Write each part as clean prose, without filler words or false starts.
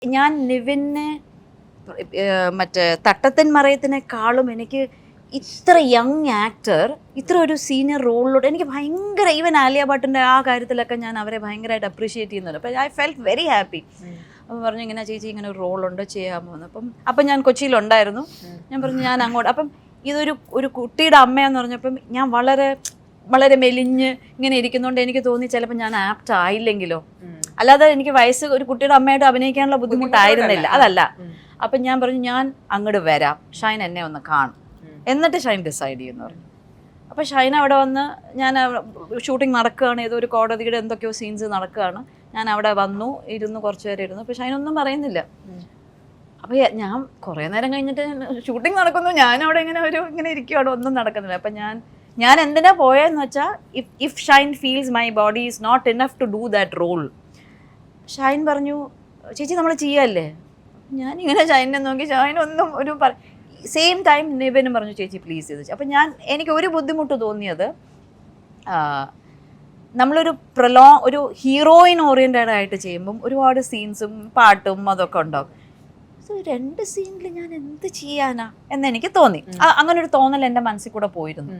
ഞാൻ നിവിനെ മറ്റേ തട്ടത്തിൻ മറയത്തിനേക്കാളും എനിക്ക് ഇത്ര യങ് ആക്ടർ ഇത്ര ഒരു സീനിയർ റോളിലൂടെ എനിക്ക് ഭയങ്കര ഈവൻ ആലിയ ഭട്ടിൻ്റെ ആ കാര്യത്തിലൊക്കെ ഞാൻ അവരെ ഭയങ്കരമായിട്ട് അപ്രീഷിയേറ്റ് ചെയ്യുന്നുണ്ട്. അപ്പോൾ ഐ ഫെൽറ്റ് വെരി ഹാപ്പി. അപ്പോൾ പറഞ്ഞു ഇങ്ങനെ ചേച്ചി ഇങ്ങനെ ഒരു റോളുണ്ട് ചെയ്യാമോ എന്ന്. അപ്പം ഞാൻ കൊച്ചിയിലുണ്ടായിരുന്നു. ഞാൻ പറഞ്ഞു ഞാൻ അങ്ങോട്ട്. അപ്പം ഒരു കുട്ടിയുടെ അമ്മയെന്ന് പറഞ്ഞപ്പം ഞാൻ വളരെ വളരെ മെലിഞ്ഞ് ഇങ്ങനെ ഇരിക്കുന്നതുകൊണ്ട് എനിക്ക് തോന്നി ചിലപ്പോൾ ഞാൻ ആപ്റ്റ് ആയില്ലെങ്കിലോ. അല്ലാതെ എനിക്ക് വയസ്സ് ഒരു കുട്ടിയുടെ അമ്മയായിട്ട് അഭിനയിക്കാനുള്ള ബുദ്ധിമുട്ടായിരുന്നില്ല, അതല്ല. അപ്പം ഞാൻ പറഞ്ഞു ഞാൻ അങ്ങോട്ട് വരാം, ഷൈൻ എന്നെ ഒന്ന് കാണും, എന്നിട്ട് ഷൈൻ ഡിസൈഡ് ചെയ്യുമെന്ന് പറഞ്ഞു. അപ്പോൾ ഷൈൻ അവിടെ വന്ന്, ഞാൻ ഷൂട്ടിംഗ് നടക്കുകയാണ്, ഏതോ ഒരു കോടതിയുടെ എന്തൊക്കെയോ സീൻസ് നടക്കുകയാണ്. ഞാൻ അവിടെ വന്നു, ഇരുന്ന് കുറച്ച് നേരം ഇരുന്നു. അപ്പോൾ ഷൈൻ ഒന്നും പറയുന്നില്ല. അപ്പോൾ ഞാൻ കുറേ നേരം കഴിഞ്ഞിട്ട് ഷൂട്ടിംഗ് നടക്കുന്നു, ഞാനവിടെ ഇങ്ങനെ ഇരിക്കുകയാണ്, ഒന്നും നടക്കുന്നില്ല. അപ്പം ഞാൻ എന്തിനാ പോയെന്ന് വെച്ചാൽ if Shine feels my body is not enough to do that role. Shine പറഞ്ഞു ചേച്ചി നമ്മൾ ചെയ്യല്ലേ. ഞാനിങ്ങനെ ഷൈനെ നോക്കി, ഷൈനൊന്നും സെയിം ടൈം നിവിനും പറഞ്ഞു ചേച്ചി പ്ലീസ് ചെയ്തു. അപ്പം എനിക്ക് ഒരു ബുദ്ധിമുട്ട് തോന്നിയത്, നമ്മളൊരു ഒരു ഹീറോയിൻ ഓറിയൻറ്റഡ് ആയിട്ട് ചെയ്യുമ്പം ഒരുപാട് സീൻസും പാട്ടും അതൊക്കെ ഉണ്ടാകും. 2 സീനിൽ ഞാൻ എന്ത് ചെയ്യാനാ എന്നെനിക്ക് തോന്നി. അങ്ങനെ ഒരു തോന്നൽ എൻ്റെ മനസ്സിൽ കൂടെ പോയിരുന്നു.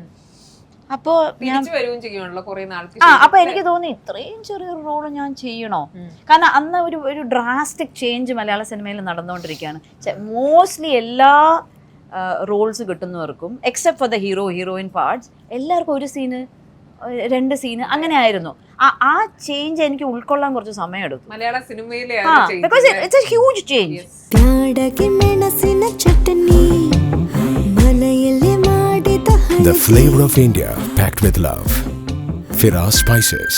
അപ്പോൾ അപ്പൊ എനിക്ക് തോന്നി ഇത്രയും ചെറിയൊരു റോള് ഞാൻ ചെയ്യണോ. കാരണം അന്ന് ഒരു ഡ്രാസ്റ്റിക് ചേഞ്ച് മലയാള സിനിമയിൽ നടന്നുകൊണ്ടിരിക്കുകയാണ്. മോസ്റ്റ്ലി എല്ലാ റോൾസ് കിട്ടുന്നവർക്കും except for the heroine parts എല്ലാവർക്കും 1 സീന് 2 സീന് അങ്ങനെ ആയിരുന്നു. ആ ചേഞ്ച് എനിക്ക് ഉൾക്കൊള്ളാൻ കുറച്ച് സമയം എടുത്തു മലയാള സിനിമയിലെ. Because it's A huge change. The flavor of India, packed with love. Firas Spices.